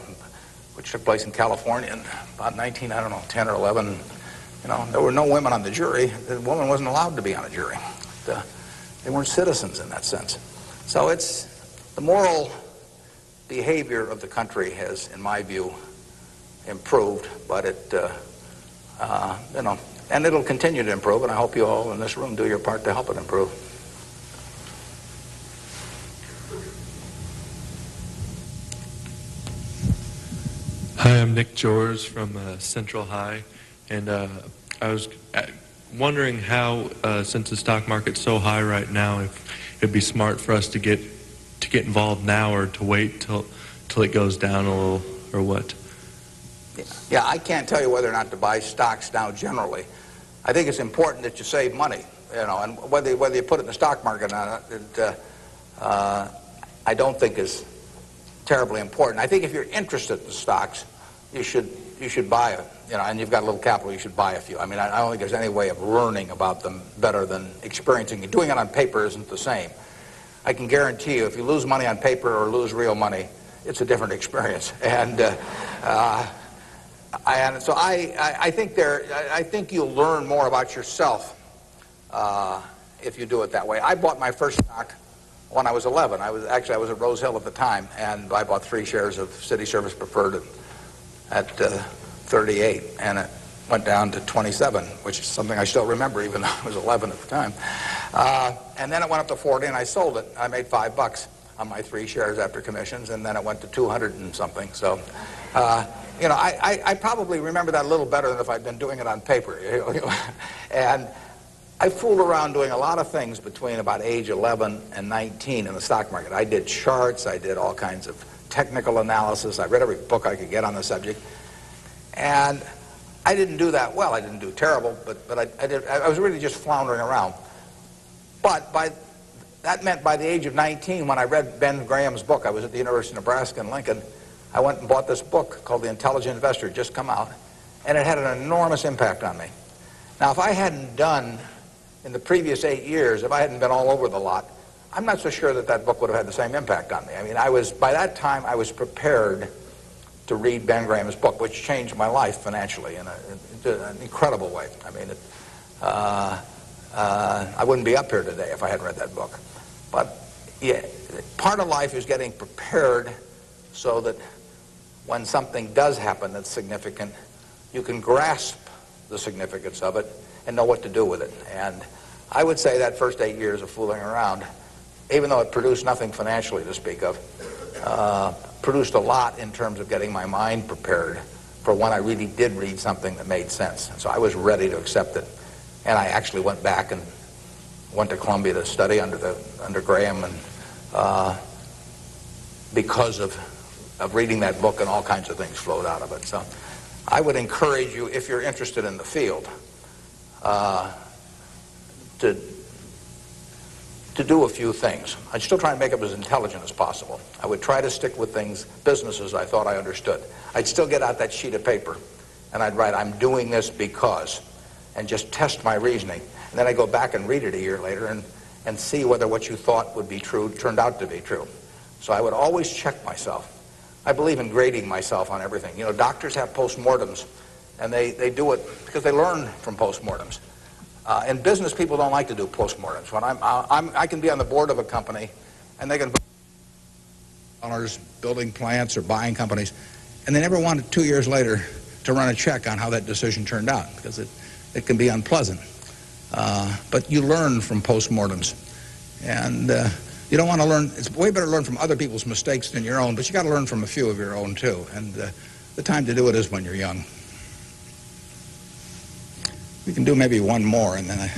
which took place in California in about 10 or 11. You know, there were no women on the jury. The woman wasn't allowed to be on a jury. They weren't citizens in that sense. So it's the moral behavior of the country has, in my view, improved, but you know, and it'll continue to improve, and I hope you all in this room do your part to help it improve. Hi, I'm Nick Jors from Central High, and I was wondering how, since the stock market's so high right now, if it'd be smart for us to get involved now or to wait till it goes down a little, or what? Yeah, I can't tell you whether or not to buy stocks now generally. I think it's important that you save money, you know, and whether you put it in the stock market or not, I don't think is terribly important. I think if you're interested in stocks, you should buy it, you know, and you've got a little capital, you should buy a few. I mean, I don't think there's any way of learning about them better than experiencing it. Doing it on paper isn't the same. I can guarantee you, if you lose money on paper or lose real money, it's a different experience. And so I think you'll learn more about yourself if you do it that way. I bought my first stock when I was 11. I was at Rose Hill at the time, and I bought 3 shares of City Service Preferred at 38, and it went down to 27, which is something I still remember, even though I was 11 at the time. And then it went up to 40, and I sold it. I made $5 on my 3 shares after commissions, and then it went to 200 and something. So, you know, I probably remember that a little better than if I'd been doing it on paper. And I fooled around doing a lot of things between about age 11 and 19 in the stock market. I did charts, I did all kinds of technical analysis, I read every book I could get on the subject, and I didn't do that well. I didn't do terrible, but I was really just floundering around. But that meant by the age of 19, when I read Ben Graham's book, I was at the University of Nebraska in Lincoln, I went and bought this book called The Intelligent Investor, just come out, and it had an enormous impact on me. Now, if I hadn't done, in the previous 8 years, if I hadn't been all over the lot, I'm not so sure that book would have had the same impact on me. I mean, by that time, I was prepared to read Ben Graham's book, which changed my life financially in an incredible way. I mean, I wouldn't be up here today if I hadn't read that book. But yeah, part of life is getting prepared so that when something does happen that's significant, you can grasp the significance of it and know what to do with it. And I would say that first 8 years of fooling around, even though it produced nothing financially to speak of, produced a lot in terms of getting my mind prepared for when I really did read something that made sense. And so I was ready to accept it. And I actually went back and went to Columbia to study under Graham, and because of reading that book, and all kinds of things flowed out of it. So I would encourage you, if you're interested in the field, to do a few things. I'd still try and make it as intelligent as possible. I would try to stick with things, businesses I thought I understood. I'd still get out that sheet of paper and I'd write, I'm doing this because, and just test my reasoning. And then I'd go back and read it a year later and see whether what you thought would be true turned out to be true. So I would always check myself. I believe in grading myself on everything. You know, doctors have postmortems, and they do it because they learn from postmortems. In business, people don't like to do postmortems. When I can be on the board of a company, and they can owners building plants or buying companies, and they never want it 2 years later to run a check on how that decision turned out, because it can be unpleasant. But you learn from postmortems, and you don't want to learn. It's way better to learn from other people's mistakes than your own, but you got to learn from a few of your own too. And the time to do it is when you're young. We can do maybe one more, and then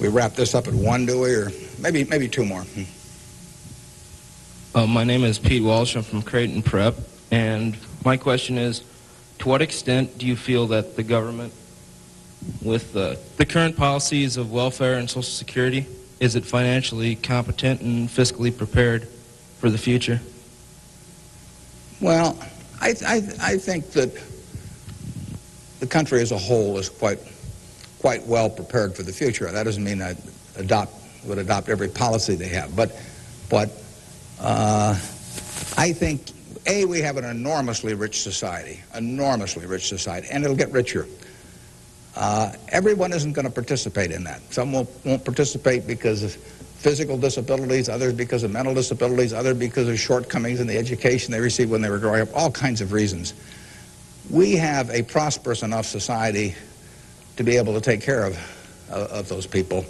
we wrap this up at one, do we? Or maybe two more. My name is Pete Walsh. I'm from Creighton Prep, and my question is, to what extent do you feel that the government, with the current policies of welfare and Social Security, is it financially competent and fiscally prepared for the future? Well, I think that the country as a whole is quite well prepared for the future. That doesn't mean I would adopt every policy they have, but I think, A, we have an enormously rich society, and it'll get richer. Everyone isn't going to participate in that. Some won't participate because of physical disabilities, others because of mental disabilities, others because of shortcomings in the education they received when they were growing up, all kinds of reasons. We have a prosperous enough society to be able to take care of those people,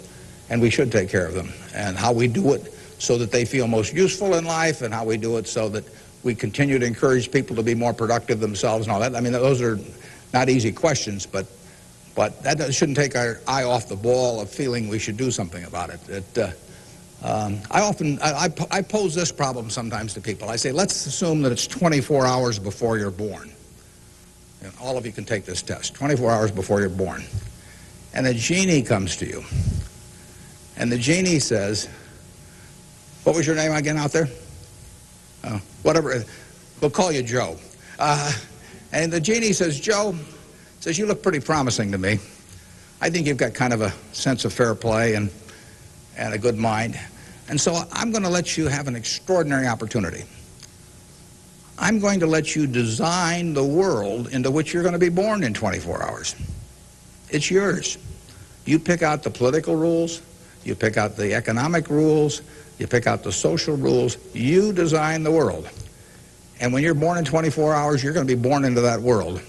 and we should take care of them. And how we do it so that they feel most useful in life, and how we do it so that we continue to encourage people to be more productive themselves and all that. I mean, those are not easy questions, but that shouldn't take our eye off the ball of feeling we should do something about it. I pose this problem sometimes to people. I say, let's assume that it's 24 hours before you're born. And all of you can take this test, 24 hours before you're born. And a genie comes to you. And the genie says, what was your name again out there? Whatever, we'll call you Joe. And the genie says, Joe, says, you look pretty promising to me. I think you've got kind of a sense of fair play and a good mind. And so I'm going to let you have an extraordinary opportunity. I'm going to let you design the world into which you're going to be born in 24 hours. It's yours. You pick out the political rules, you pick out the economic rules, you pick out the social rules, you design the world. And when you're born in 24 hours, you're going to be born into that world.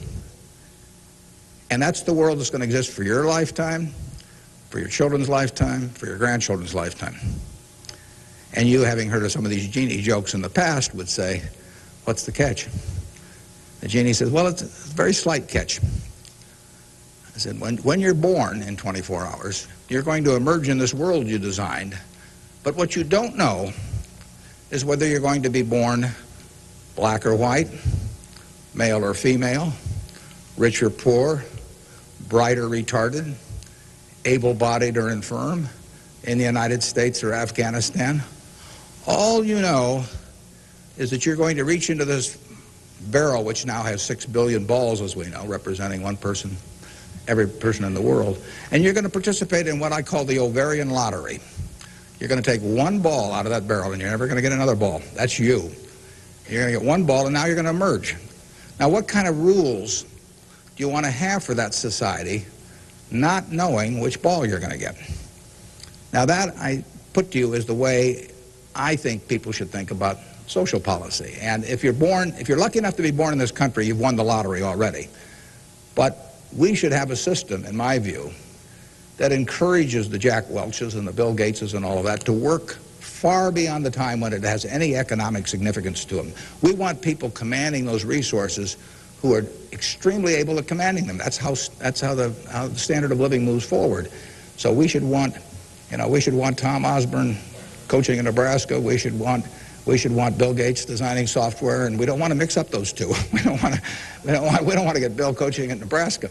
And that's the world that's going to exist for your lifetime, for your children's lifetime, for your grandchildren's lifetime. And you, having heard of some of these genie jokes in the past, would say, what's the catch? The genie says, well, it's a very slight catch. I said, when you're born in 24 hours, you're going to emerge in this world you designed. But what you don't know is whether you're going to be born black or white, male or female, rich or poor, bright or retarded, able-bodied or infirm, in the United States or Afghanistan. All you know is that you're going to reach into this barrel, which now has 6 billion balls, as we know, representing one person, every person in the world, and you're going to participate in what I call the ovarian lottery. You're going to take one ball out of that barrel, and you're never going to get another ball. That's you. You're going to get one ball, and now you're going to emerge. Now, what kind of rules do you want to have for that society, not knowing which ball you're going to get? Now, that I put to you is the way I think people should think about social policy. And if you're lucky enough to be born in this country, you've won the lottery already. But we should have a system, in my view, that encourages the Jack Welches and the Bill Gateses and all of that to work far beyond the time when it has any economic significance to them. We want people commanding those resources who are extremely able at commanding them. That's how the standard of living moves forward. So we should want, Tom Osborne coaching in Nebraska. We should want Bill Gates designing software, and we don't want to mix up those two. We don't want to get Bill coaching in Nebraska.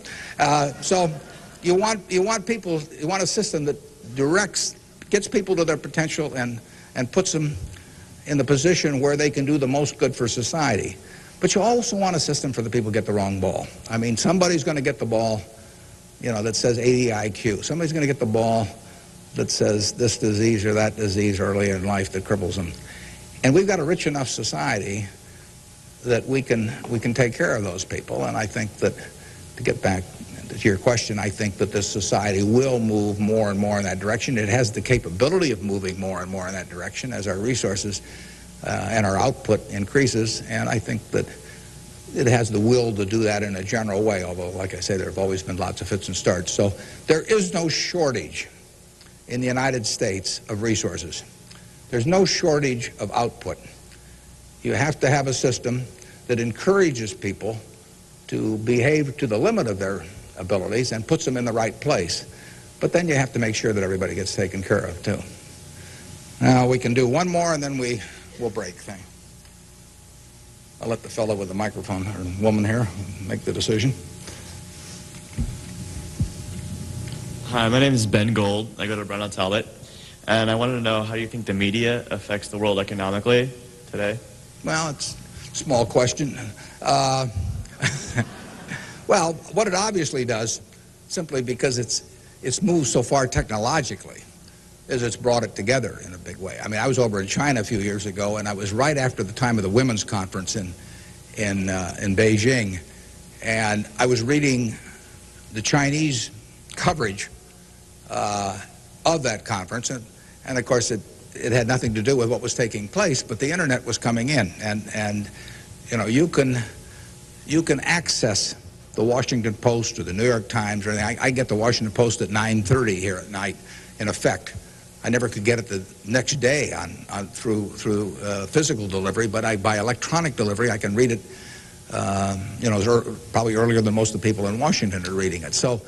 So you want a system that gets people to their potential and puts them in the position where they can do the most good for society. But you also want a system for the people who get the wrong ball. I mean, somebody's going to get the ball, that says 80 IQ. Somebody's going to get the ball that says this disease or that disease early in life that cripples them. And we've got a rich enough society that we can take care of those people. And I think that, to get back to your question, I think that this society will move more and more in that direction. It has the capability of moving more and more in that direction as our resources and our output increases. And I think that it has the will to do that in a general way, although, like I say, there have always been lots of fits and starts. So there is no shortage in the United States of resources. There's no shortage of output. You have to have a system that encourages people to behave to the limit of their abilities and puts them in the right place. But then you have to make sure that everybody gets taken care of, too. Now, we can do one more, and then we'll break. I'll let the fellow with the microphone, or woman here, make the decision. Hi, my name is Ben Gold. I go to Brown Talbot. And I wanted to know, how do you think the media affects the world economically today? Well, it's a small question. Well, what it obviously does, simply because it's moved so far technologically, is it's brought it together in a big way. I mean, I was over in China a few years ago, and I was right after the time of the women's conference in Beijing, and I was reading the Chinese coverage of that conference, and of course it had nothing to do with what was taking place, but the internet was coming in, and you can access the Washington Post or the New York Times or anything. I get the Washington Post at 9:30 here at night, in effect. I never could get it the next day through physical delivery, but by electronic delivery I can read it probably earlier than most of the people in Washington are reading it. So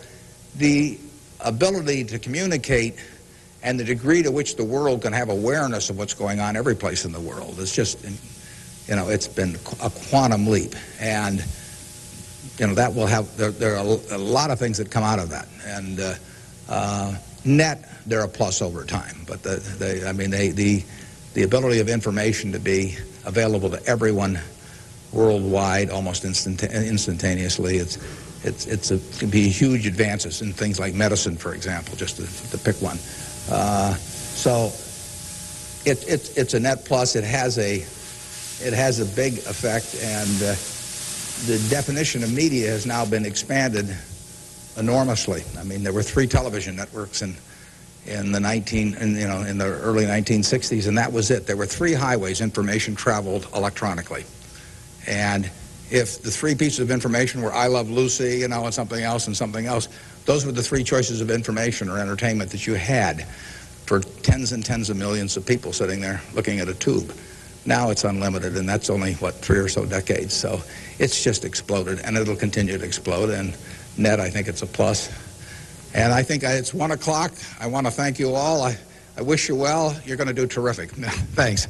the ability to communicate and the degree to which the world can have awareness of what's going on every place in the world is just, it's been a quantum leap. And, that will have, there are a lot of things that come out of that. And net, they're a plus over time. But the ability of information to be available to everyone worldwide almost instantaneously, it can be huge advances in things like medicine, for example, just to pick one. So it's a net plus. It has a big effect, and the definition of media has now been expanded enormously. I mean, there were 3 television networks in the early 1960s, and that was it. There were 3 highways information traveled electronically, and if the 3 pieces of information were I Love Lucy, and something else, those were the 3 choices of information or entertainment that you had for tens and tens of millions of people sitting there looking at a tube. Now it's unlimited, and that's only, 3 or so decades. So it's just exploded, and it'll continue to explode. And net, I think it's a plus. And I think it's 1 o'clock. I want to thank you all. I wish you well. You're going to do terrific. Thanks.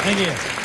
Thank you.